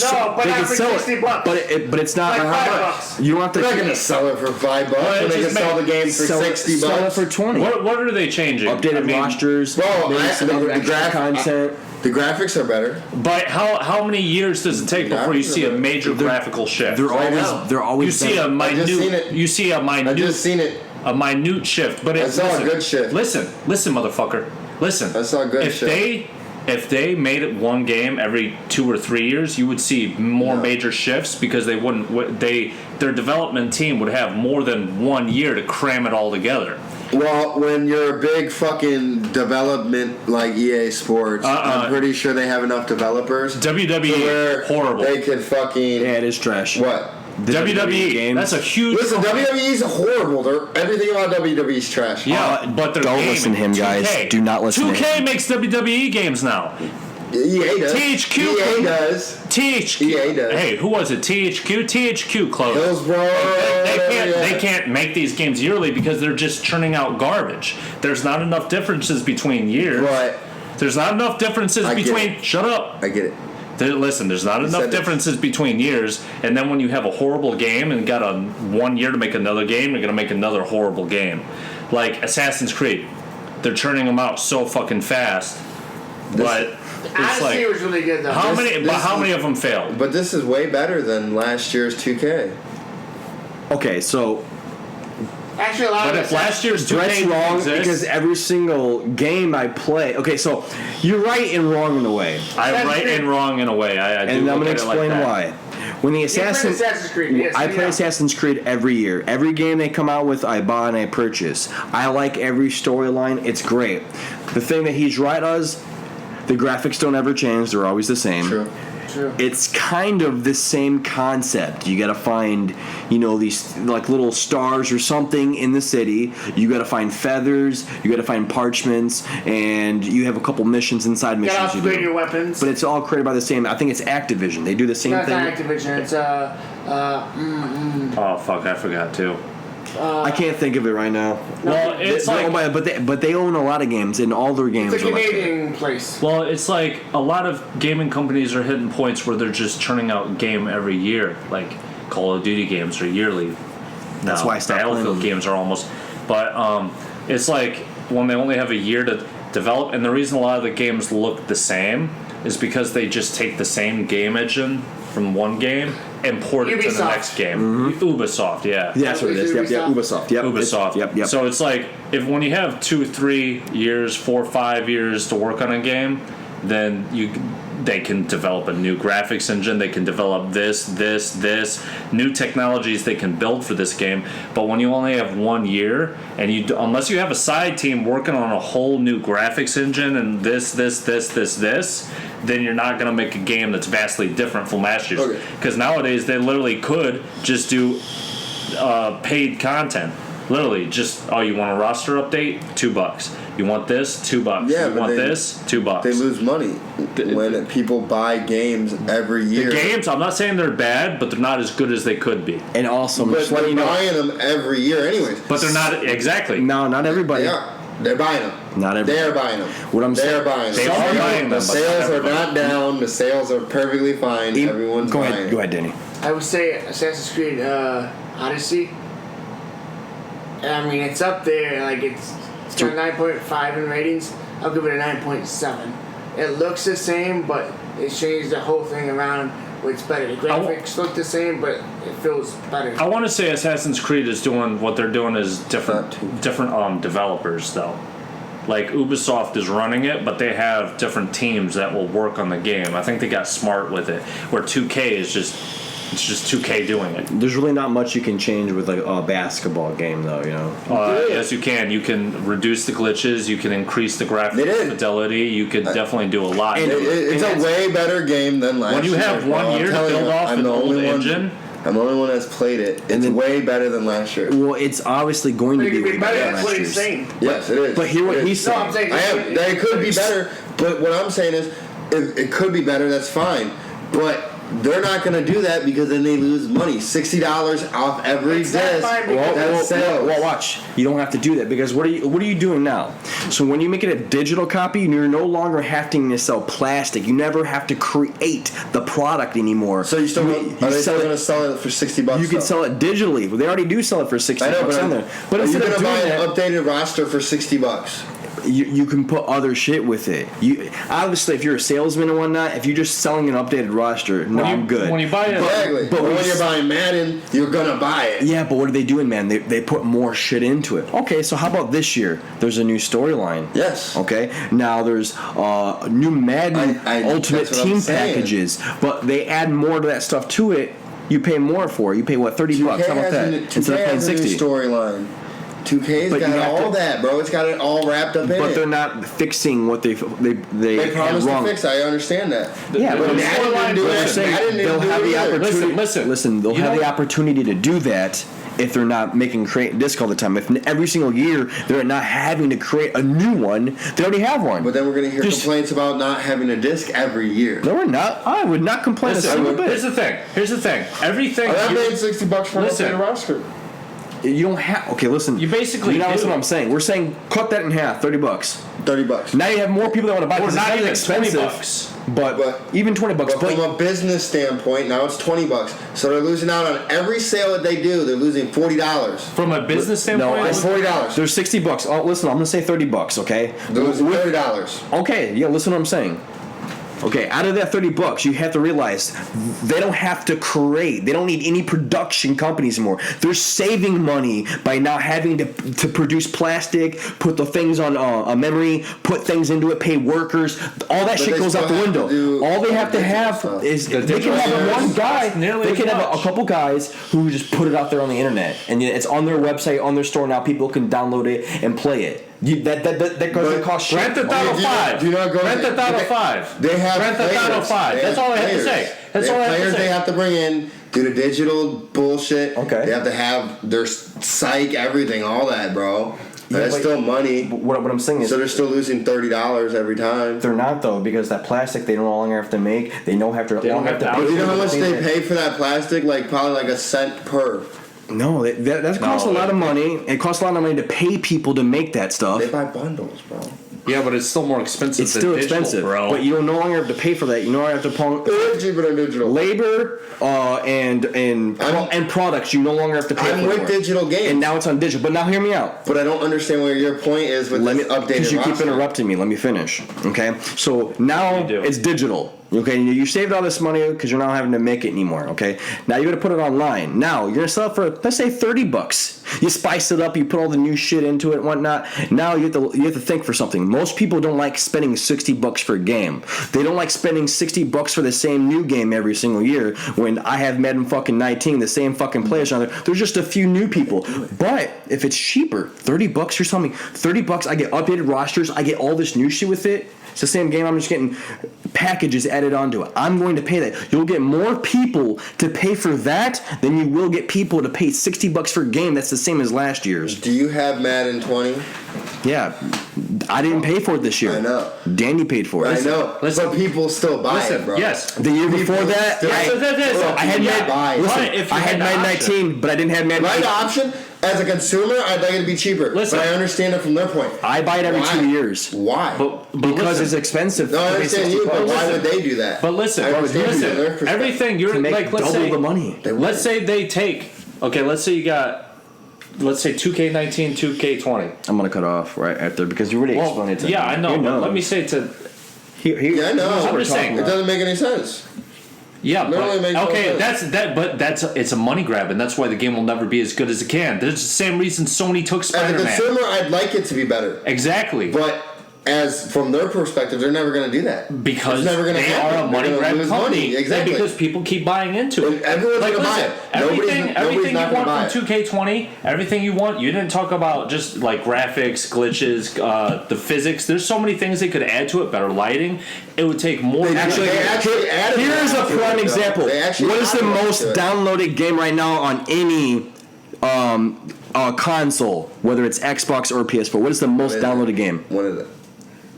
no, but they not can for sell 60 it. bucks. But it's not Like how $5. much. You don't have to. They're not gonna sell it for $5 when they can just sell the game for sell it- 60 Sell it bucks. for 20. What are they changing? Updated I mean, rosters. Bro, maybe some other the extra content. The graphics are better. But how many years does it take before you see a major graphical shift? They're Right always now. they're always You see a I just seen it. minute. You see a I just seen it. minute shift, but it's I saw a good shift. Listen, motherfucker, listen. I saw a good if shift. If they made it one game every 2 or 3 years, you would see more major shifts because they wouldn't. Their development team would have more than 1 year to cram it all together. Well, when you're a big fucking development like EA Sports, I'm pretty sure they have enough developers. WWE, where horrible. They could fucking Yeah, it is trash. what? The WWE, games. that's a huge. Listen, WWE's horrible. Everything about WWE's trash. Yeah, but they're don't gaming. listen to him, guys. 2K. Do not listen to 2K him. makes WWE games now. EA does. THQ EA does. THQ. EA does. Hey, who was it? THQ. THQ closed. Hillsborough. They can't make these games yearly because they're just churning out garbage. There's not enough differences between years. Right. There's not enough differences I get between. it. Shut up. I get it. Listen, there's not enough said it. differences between years, and then when you have a horrible game and got 1 year to make another game, you're gonna make another horrible game. Like Assassin's Creed, they're churning them out so fucking fast, but it's Odyssey like was really good though. how this many is- of them failed? But this is way better than last year's 2K. Okay, so Actually, a lot But of if it. last year's 2K Brett's wrong exists, because every single game I play. Okay, so you're right and wrong in a way, I'm right and wrong in a way. I do and I'm look gonna at it like explain that. why. When the You played Assassin's Creed, yes, I we play know. Assassin's Creed every year. Every game they come out with, I buy and I purchase. I like every storyline. It's great. The thing that he's right is, the graphics don't ever change. They're always the same. True. It's kind of the same concept. You gotta find, these like little stars or something in the city. You gotta find feathers. You gotta find parchments, and you have a couple missions inside You gotta missions. You upgrade do. your weapons. But it's all created by the same. I think it's Activision. They do the same No, it's thing. not Activision. It's Oh fuck, I forgot too. I can't think of it right now. Well, it's but they own a lot of games, and all their games It's a are like Canadian place. Well, it's like a lot of gaming companies are hitting points where they're just churning out game every year. Like Call of Duty games are yearly. That's why I stopped playing Battlefield them. games are almost. But it's like when they only have a year to develop, and the reason a lot of the games look the same is because they just take the same game engine from one game and port it to the Ubisoft. next game. Ubisoft, yeah. Yeah, that's what it is. Yep, Ubisoft. Yep, Ubisoft. Yep. So it's like if when you have 2, 3 years, 4, 5 years to work on a game, then they can develop a new graphics engine. They can develop this, new technologies they can build for this game. But when you only have 1 year, and unless you have a side team working on a whole new graphics engine and this, then you're not going to make a game that's vastly different from last year's. Because nowadays they literally could just do paid content. Literally, just you want a roster update? $2. You want this? $2. Yeah, you but want this? $2. They lose money when people buy games every year. The games, I'm not saying they're bad, but they're not as good as they could be. And also, But just letting they're you know, buying them every year anyways. But they're not exactly. no, not everybody. They are. They're buying them. Not everybody. They're buying them. What I'm They're saying- buying them. They are buying them, The but sales not are not down. The sales are perfectly fine. Everyone's Go buying ahead. it. Go ahead, Danny. I would say Assassin's Creed Odyssey. I mean, it's up there. Like it's got 9.5 in ratings. I'll give it a 9.7. It looks the same, but it changed the whole thing around. Where it's better. The graphics look the same, but it feels better. I want to say Assassin's Creed is doing what they're doing is different developers though. Like Ubisoft is running it, but they have different teams that will work on the game. I think they got smart with it. Where 2K is just 2K doing it. There's really not much you can change with like a basketball game, though. You know. Yes, you can. You can reduce the glitches. You can increase the graphic fidelity. You could definitely do a lot. It's a way better game than last year. When you have 1 year to build off an old engine. I'm the only one that's played it. It's way better than last year. Well, it's obviously going to It be could way be better. better than That's last what he's year's. saying. Yes, it is. But hear what he's No, saying. I'm saying That it could be better, but what I'm saying is, if it could be better, that's fine. But they're not going to do that because then they lose money. $60 off every It's not disc. fine because- That's sales. Well, watch. You don't have to do that because what are you doing now? So when you make it a digital copy, you're no longer having to sell plastic. You never have to create the product anymore. So you still are they still going to sell it for $60? You can sell it digitally. Well, they already do sell it for $60 I know, but on there. But are you instead going of to doing buy that, an updated roster for $60? you can put other shit with it. You obviously, if you're a salesman and whatnot, if you're just selling an updated roster, I'm good. When you buy it, Exactly. But when we- you're buying Madden, you're going to buy it. Yeah, but what are they doing, man? They put more shit into it. Okay, so how about this year? There's a new storyline. Yes. Okay. Now there's new Madden Ultimate that's what I'm Team saying. packages, but they add more to that stuff to it. You pay more for it. You pay what, $30? How about that? Instead of paying 60. Storyline. 2K's But you got have all to- that, bro. It's got it all wrapped up in But it. they're not fixing what they They had promised wrong. to fix. I understand that. Yeah, but Madden Madden didn't do they're that. saying Madden didn't they'll do have it the either. opportunity. Listen, they'll You have know- the opportunity to do that if they're not making create disc all the time. If every single year they're not having to create a new one, they already have one. But then we're going to hear Just- complaints about not having a disc every year. No, we're not. I would not complain a single Here's bit. the thing. Everything. I paid $60 for an Listen. updated roster. You don't have. Okay, listen. You basically You know, do. listen what I'm saying. We're saying cut that in half. $30. $30. Now you have more people that want to buy Or because not it's even expensive. $20. But even $20. But But from a business standpoint, now it's $20. So they're losing out on every sale that they do. They're losing $40. From a business standpoint, I- It's $40. there's $60. Oh, listen. I'm gonna say $30. Okay. They're losing $30. Okay, yeah, listen to what I'm saying. Okay, out of that $30, you have to realize they don't have to create. They don't need any production companies anymore. They're saving money by not having to produce plastic, put the things on a memory, put things into it, pay workers. All that shit they goes out the still have window. to do All they have to digital have stuff. is The they can digital have one service guy. costs nearly They can as have a much. couple guys who just put it out there on the internet, and it's on their website, on their store now. People can download it and play it. That doesn't cost shit. Grand Theft Auto Do you not- 5. do you not go- Grand Theft Auto they- 5. They have Grand Theft Auto players. 5. They That's all I have to players. say. That's They all I have have to players say. they have to bring in, do the digital bullshit. Okay. They have to have their psych, everything, all that, bro. That's still money. What I'm saying is, So they're still losing $30 every time. they're not though, because that plastic they no longer have to make. They don't have to. They don't have to But you know how much they pay? pay for that plastic? Like probably like a cent per. No, that costs a lot of money. It costs a lot of money to pay people to make that stuff. They buy bundles, bro. Yeah, but it's still more expensive. It's than still digital, expensive, bro. but you no longer have to pay for that. You no longer have to pay It's cheaper than digital. labor and products. You no longer have to pay I'm for. with digital games. And now it's on digital. But now hear me out. But I don't understand what your point is with this updated Because you keep roster. interrupting me. Let me finish. Okay. So now You do. it's digital. Okay. You saved all this money because you're not having to make it anymore. Okay. Now you're gonna put it online. Now you're gonna sell it for, let's say, $30. You spice it up. You put all the new shit into it and whatnot. Now you have to think for something. Most people don't like spending $60 for a game. They don't like spending $60 for the same new game every single year. When I have Madden fucking 19, the same fucking players on there. There's just a few new people. But if it's cheaper, $30 or something, $30, I get updated rosters. I get all this new shit with it. It's the same game. I'm just getting packages added onto it. I'm going to pay that. You'll get more people to pay for that than you will get people to pay $60 for a game that's the same as last year's. Do you have Madden 20? Yeah, I didn't pay for it this year. I know. Danny paid for it. I know. But people still buy it, bro. Yes. The year before that, still- I had Madden 19, but I didn't have Madden. If I had the option, as a consumer, I'd like it to be cheaper. Listen. But I understand it from their point. I buy it every Why? 2 years Why? But because listen, it's expensive. no, I to pay understand you, but $60. why would they do that? But listen, I understand from their perspective. everything you're To make like, let's double say the money. Let's say they take. Okay, let's say you got. Let's say 2K19, 2K20. I'm gonna cut off right after because you already explained it to me. Yeah, I know. You But let me say to. Yeah, I know. I'm just saying. It doesn't make any sense. Yeah, Literally but makes no okay, sense. that's it's a money grab, and that's why the game will never be as good as it can. There's the same reason Sony took As a Spiderman. consumer, I'd like it to be better. Exactly. But as from their perspective, they're never going to do that. Because it's never gonna they happen. are a money They're gonna grab lose company. money. Exactly. And because people keep buying into it. And everyone's like, gonna buy listen, it. Nobody's everything not you gonna buy want from 2K20, everything you want, you didn't talk about just like graphics, glitches, the physics. There's so many things they could add to it, better lighting. It would take more. They actually added Here's a that to prime it, example. They actually What is the added that most to it. downloaded game right now on any console, whether it's Xbox or PS4? What is the most What is it? downloaded game? What is it?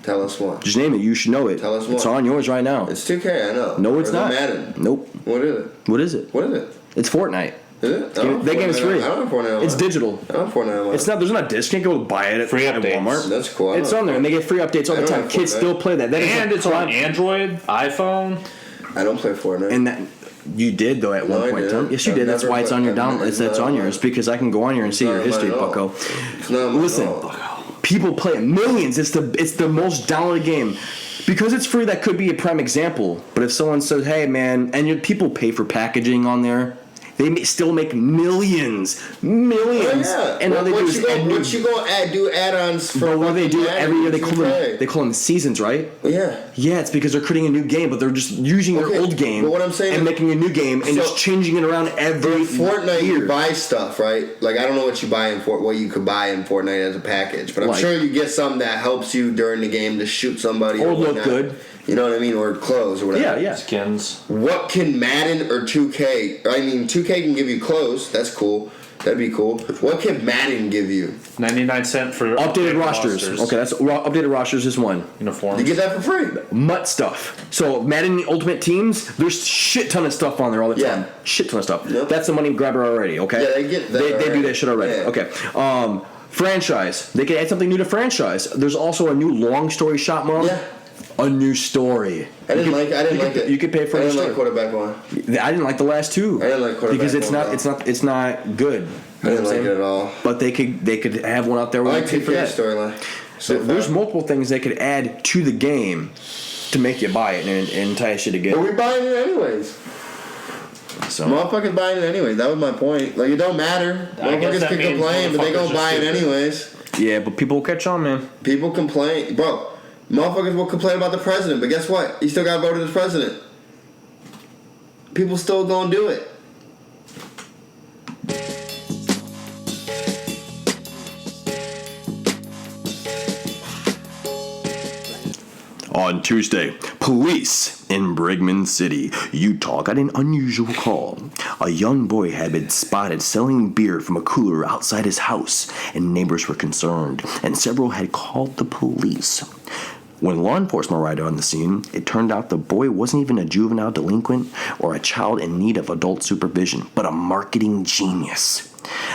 Tell us one. Just name it. You should know it. Tell us It's what. on yours right now. It's 2K, I know. No, it's Or is it not. Madden. Nope. What is it? What is it? What is it? It's Fortnite. Is it? I don't have That game is Fortnite. free. I don't have Fortnite. It's digital. I don't have Fortnite. online. It's not. There's not a disc. You can't go buy it at Free at updates. Walmart. That's cool. I It's don't on there, and they get free updates all I the don't time. have Kids Fortnite. still play that. That is And a it's on prime- Android, iPhone. I don't play Fortnite. And that you did though at No, one I point in time. didn't. Yes, you I've did. That's never why it's played- on your I've down. never- It's on no. yours because I can go on here and see your Not history, mine at all. Bucko. It's not mine Listen, at all. people play it millions. It's the most downloaded game. Because it's free, that could be a prime example. But if someone says, "Hey, man," and people pay for packaging on there, they still make millions. Oh, yeah. And all they do is add new. What you gonna do add-ons for? But what they do fucking every year, they Madden, call them 2K? they call them seasons, right? Yeah. Yeah, it's because they're creating a new game, but they're just using their Okay, old game but what I'm saying and is- making a new game and So- just changing it around every Fortnite, year. you buy stuff, right? Like I don't know what you buy in what you could buy in Fortnite as a package, but I'm Like- sure you get something that helps you during the game to shoot somebody Or look whatnot. good. You know what I mean, or clothes or whatever. Yeah. Skins. What can Madden or 2K? I mean, 2K can give you clothes. That's cool. That'd be cool. What can Madden give you? 99¢ for Updated rosters. Okay, that's updated rosters is one. Uniforms. You get that for free. Mutt stuff. So Madden Ultimate Teams, there's shit ton of stuff on there all the time. Yeah. Shit ton of stuff. Yep. That's the money grabber already. Okay. Yeah, they get that They do already. that shit already. Yeah. Okay. Franchise. They can add something new to franchise. There's also a new long story shot mode. Yeah. A new story. I didn't like it. You could pay for I a didn't story. like quarterback one. I didn't like the last two. I didn't like quarterback because it's one, not. though. It's not good. I didn't like it at all. But they could have one out there I where like you pay for that. 2K storyline. So There's far. multiple things they could add to the game to make you buy it and entice you to get But it. we're buying it anyways. So Motherfuckers buying it anyways. That was my point. Like it don't matter. I guess Motherfuckers that can means complain, but they motherfuckers gonna are buy it stupid. anyways. yeah, but people will catch on, man. People complain, bro. Motherfuckers will complain about the president, but guess what? He still got voted as president. People still gonna do it. On Tuesday, police in Brigham City, Utah got an unusual call. A young boy had been spotted selling beer from a cooler outside his house, and neighbors were concerned, and several had called the police. When law enforcement arrived on the scene, it turned out the boy wasn't even a juvenile delinquent or a child in need of adult supervision, but a marketing genius.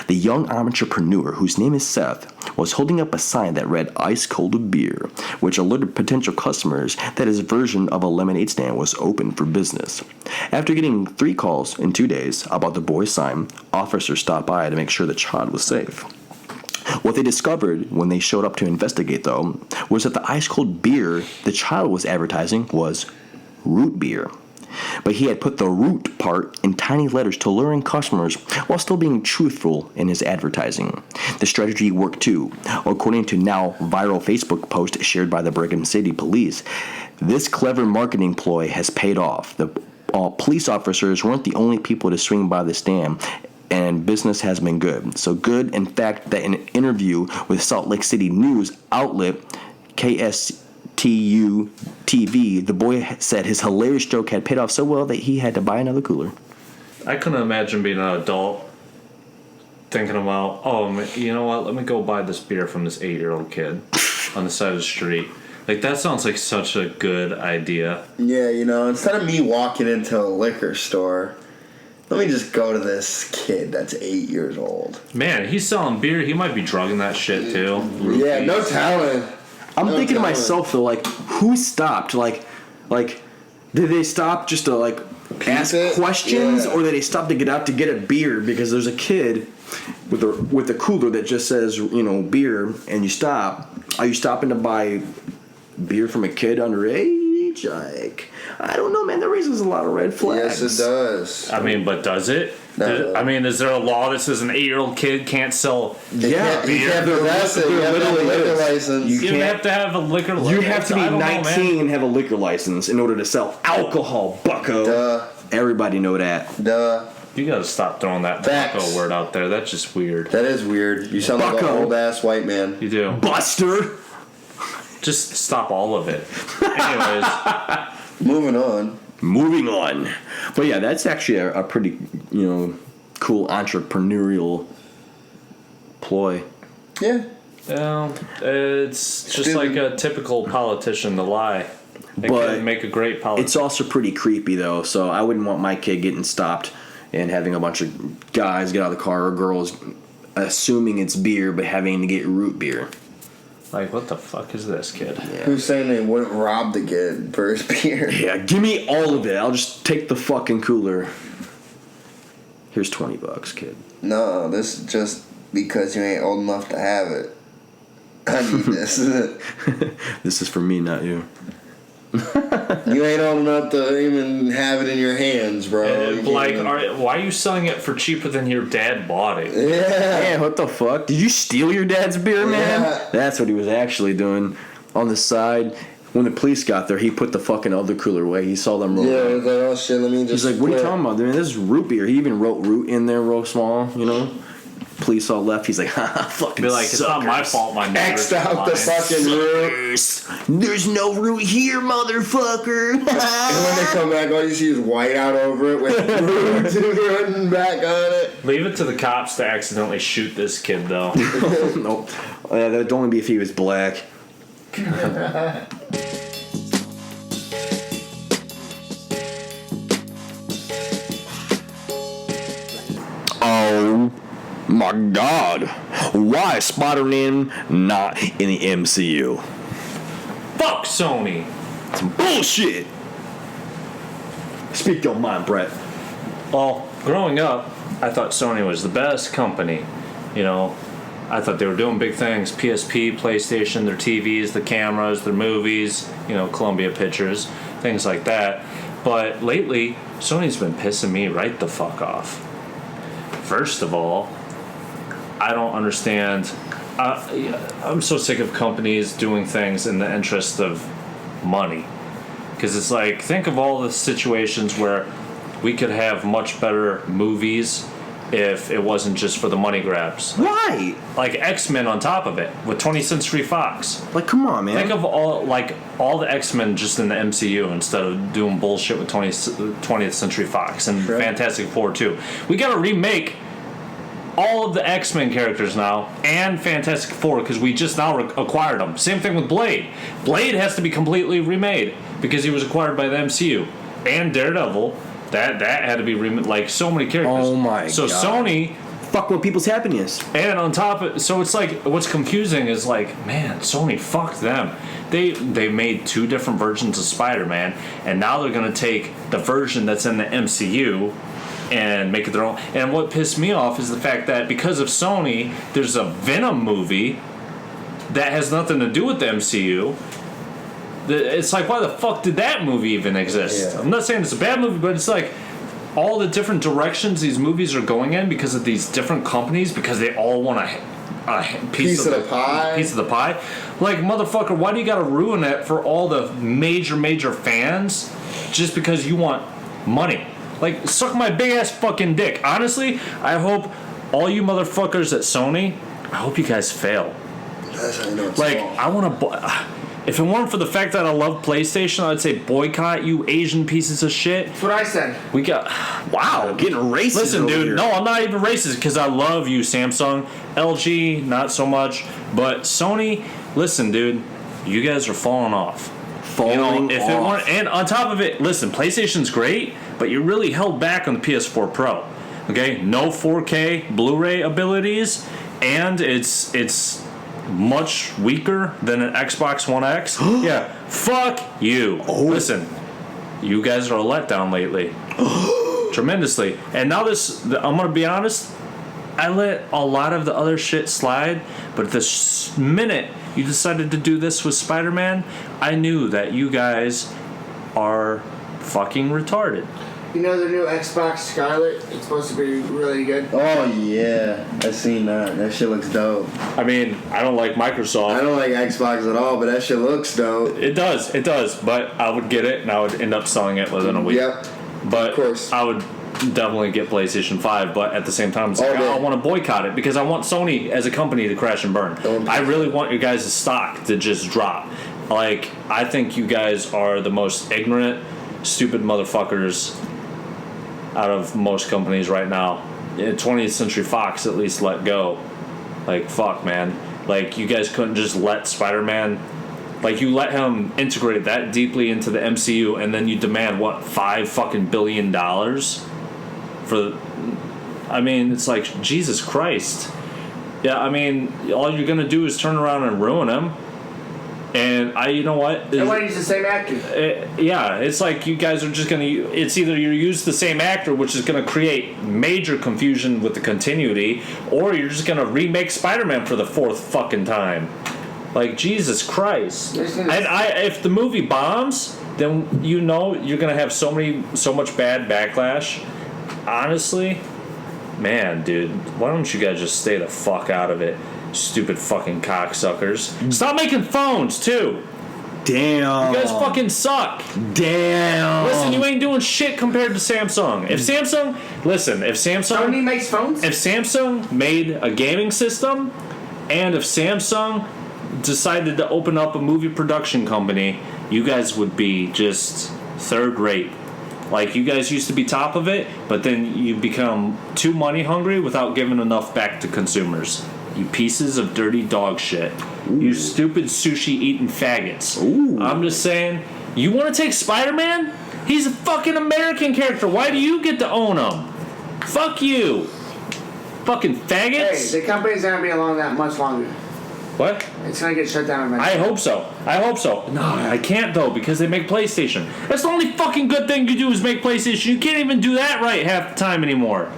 The young entrepreneur, whose name is Seth, was holding up a sign that read "Ice Cold Beer," which alerted potential customers that his version of a lemonade stand was open for business. After getting 3 calls in 2 days about the boy's sign, officers stopped by to make sure the child was safe. What they discovered when they showed up to investigate, though, was that the ice-cold beer the child was advertising was root beer. But he had put the root part in tiny letters to lure in customers while still being truthful in his advertising. The strategy worked too. According to now viral Facebook post shared by the Brigham City police, this clever marketing ploy has paid off. The police officers weren't the only people to swing by the stand, and business has been good. So good, in fact, that in an interview with Salt Lake City news outlet KSTU TV, the boy said his hilarious joke had paid off so well that he had to buy another cooler. I couldn't imagine being an adult thinking about, you know what, let me go buy this beer from this 8-year-old kid on the side of the street. Like, that sounds like such a good idea. Yeah, you know, instead of me walking into a liquor store, let me just go to this kid that's 8 years old. Man, he's selling beer. He might be drugging that shit, too. Yeah, no talent. I'm thinking to myself, though, like, who stopped? Like, did they stop just to, like, ask questions? Yeah. Or did they stop to get out to get a beer? Because there's a kid with a cooler that just says, you know, beer, and you stop. Are you stopping to buy beer from a kid underage? Like, I don't know, man. That raises a lot of red flags. Yes, it does. I mean, but does it? No. I mean, is there a law that says an 8-year-old kid can't sell Yeah, You have to possess it. You have to have a liquor license. You have to have a liquor license. You have to be I don't 19 and have a liquor license in order to sell alcohol, bucko. Duh. Everybody know that. Duh. You gotta stop throwing that bucko word out there. That's just weird. That is weird. You sound like an Bucko. old ass white man. You do. Buster! Just stop all of it. Anyways, Moving on. But yeah, that's actually a pretty, cool entrepreneurial ploy. Yeah. it's just like a typical politician to lie. It But can make a great politician. It's also pretty creepy, though, so I wouldn't want my kid getting stopped and having a bunch of guys get out of the car, or girls assuming it's beer but having to get root beer. Like, what the fuck is this, kid? Yeah. Who's saying they wouldn't rob the kid for his beer? Yeah, give me all of it. I'll just take the fucking cooler. Here's $20, kid. No, this is just because you ain't old enough to have it. I need this. This is for me, not you. You ain't old enough to even have it in your hands, bro. You Like, can't why are you selling it for cheaper than your dad bought it? even- Yeah. Yeah, what the fuck? Did you steal your dad's beer, man? Yeah. That's what he was actually doing. On the side, when the police got there, he put the fucking other cooler away. He saw them roll. Yeah, it was like, oh shit, let me just. He's like, what are you quit. talking about? Man, this is root beer. He even wrote root in there real small, Police all left. He's like, haha, fucking Be like, it's not my suckers. fault. My X'd out the fucking root. Suckers. There's no root here, motherfucker. And when they come back, all you see is white out over it with roots written back on it. Leave it to the cops to accidentally shoot this kid, though. Nope. That would only be if he was black. Oh my God! Why is Spiderman not in the MCU? Fuck Sony. Some bullshit. Speak your mind, Brett. Well, growing up, I thought Sony was the best company. I thought they were doing big things. PSP, PlayStation, their TVs, the cameras, their movies, Columbia Pictures, things like that. But lately, Sony's been pissing me right the fuck off. First of all, I don't understand. I'm so sick of companies doing things in the interest of money. Because it's like, think of all the situations where we could have much better movies if it wasn't just for the money grabs. Why? Like X-Men on top of it with 20th Century Fox. Like, come on, man. Think of all the X-Men just in the MCU instead of doing bullshit with 20th Century Fox and Fantastic Four too. We got to remake all of the X-Men characters now and Fantastic Four because we just now acquired them. Same thing with Blade. Blade has to be completely remade because he was acquired by the MCU. And Daredevil, that had to be remade. Like so many characters. Oh my god. So Sony. Fuck what people's happiness. And on top of so it's like what's confusing is like, man, Sony, fuck them. They made 2 different versions of Spider-Man, and now they're gonna take the version that's in the MCU and make it their own. And what pissed me off is the fact that because of Sony, there's a Venom movie that has nothing to do with the MCU. It's like, why the fuck did that movie even exist? Yeah. I'm not saying it's a bad movie, but it's like all the different directions these movies are going in because of these different companies, because they all want a piece of the pie. Piece of the pie. Like, motherfucker, why do you gotta ruin it for all the major fans just because you want money? Like, suck my big ass fucking dick. Honestly, I hope all you motherfuckers at Sony, I hope you guys fail. That's how you know it's Like, wrong. I want to. If it weren't for the fact that I love PlayStation, I'd say boycott you Asian pieces of shit. That's what I said. We got. Wow. Getting racist. Listen, over dude. here. No, I'm not even racist because I love you, Samsung. LG, not so much. But Sony, listen, dude. You guys are falling off. Falling if off. it weren't, and on top of it, listen, PlayStation's great, but you're really held back on the PS4 Pro. Okay, no 4K Blu-ray abilities, and it's much weaker than an Xbox One X. Yeah, fuck you. Listen, you guys are a letdown lately, tremendously. And now I'm gonna be honest. I let a lot of the other shit slide, but the minute you decided to do this with Spider-Man, I knew that you guys are fucking retarded. You know the new Xbox Scarlet? It's supposed to be really good. Oh yeah, I seen that. That shit looks dope. I mean, I don't like Microsoft. I don't like Xbox at all, but that shit looks dope. It does, but I would get it and I would end up selling it within a week. Yep. But Of course. I would definitely get PlayStation 5, but at the same time, it's like, Okay. I want to boycott it because I want Sony as a company to crash and burn. I really want your guys' stock to just drop. Like, I think you guys are the most ignorant, stupid motherfuckers out of most companies right now. 20th Century Fox at least let go. Like, fuck, man. Like, you guys couldn't just let Spider-Man... Like, you let him integrate that deeply into the MCU, and then you demand, what, $5 fucking billion for... I mean, it's like, Jesus Christ. Yeah, I mean, all you're gonna do is turn around and ruin him. And you know what? They want to use the same actor. Yeah, it's like you guys are just gonna. It's either you use the same actor, which is gonna create major confusion with the continuity, or you're just gonna remake Spider-Man for the 4th fucking time. Like, Jesus Christ! And if the movie bombs, then you know you're gonna have so much bad backlash. Honestly, man, dude, why don't you guys just stay the fuck out of it? Stupid fucking cocksuckers. Stop making phones, too. Damn. You guys fucking suck. Damn. Listen, you ain't doing shit compared to Samsung. If Samsung Sony makes phones? If Samsung made a gaming system, and if Samsung decided to open up a movie production company, you guys would be just third rate. Like, you guys used to be top of it, but then you become too money hungry without giving enough back to consumers. You pieces of dirty dog shit. Ooh. You stupid sushi eating faggots. Ooh. I'm just saying, you want to take Spider-Man? He's a fucking American character. Why do you get to own him? Fuck you. Fucking faggots. Hey, the company's going to be along that much longer. What? It's going to get shut down eventually. I hope so. No, I can't though, because they make PlayStation. That's the only fucking good thing you do is make PlayStation. You can't even do that right half the time anymore.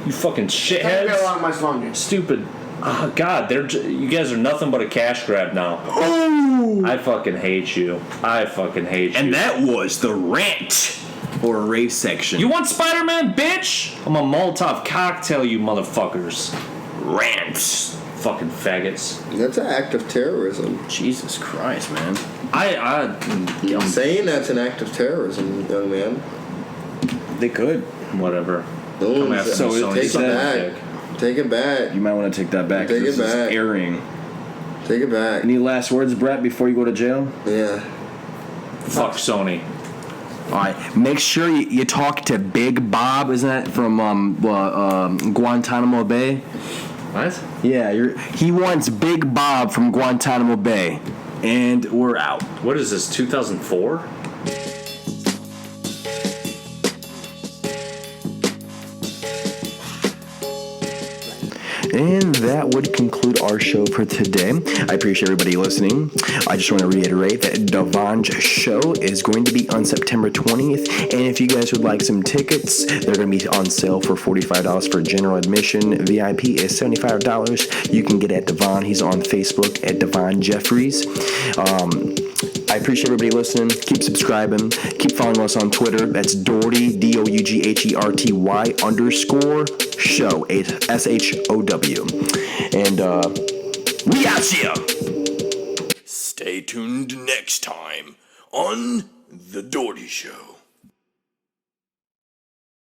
You fucking shitheads. It's going to be along much longer. Stupid. Oh, God, you guys are nothing but a cash grab now. Oh! I fucking hate you. And that was the rant or rave section. You want Spider-Man, bitch? I'm a Molotov cocktail, you motherfuckers. Rants. Fucking faggots. That's an act of terrorism. Jesus Christ, man. I'm saying that's an act of terrorism, young man. They could. Whatever. Boom. after So me, Sony. Take it Suck my back. dick. Take it back. You might want to take that back. Take this it is back. airing. Take it back. Any last words, Brett, before you go to jail? Yeah. Fuck Sony. All right. Make sure you talk to Big Bob. Isn't that from Guantanamo Bay? What? Yeah, he wants Big Bob from Guantanamo Bay. And we're out. What is this, 2004? And that would conclude our show for today. I appreciate everybody listening. I just want to reiterate that Devon's show is going to be on September 20th. And if you guys would like some tickets, they're going to be on sale for $45 for general admission. VIP is $75. You can get at Devon. He's on Facebook at Devon Jeffries. I appreciate everybody listening. Keep subscribing. Keep following us on Twitter. That's Dougherty, DOUGHERTY _show, SHOW. And we out here. Stay tuned next time on The Dougherty Show.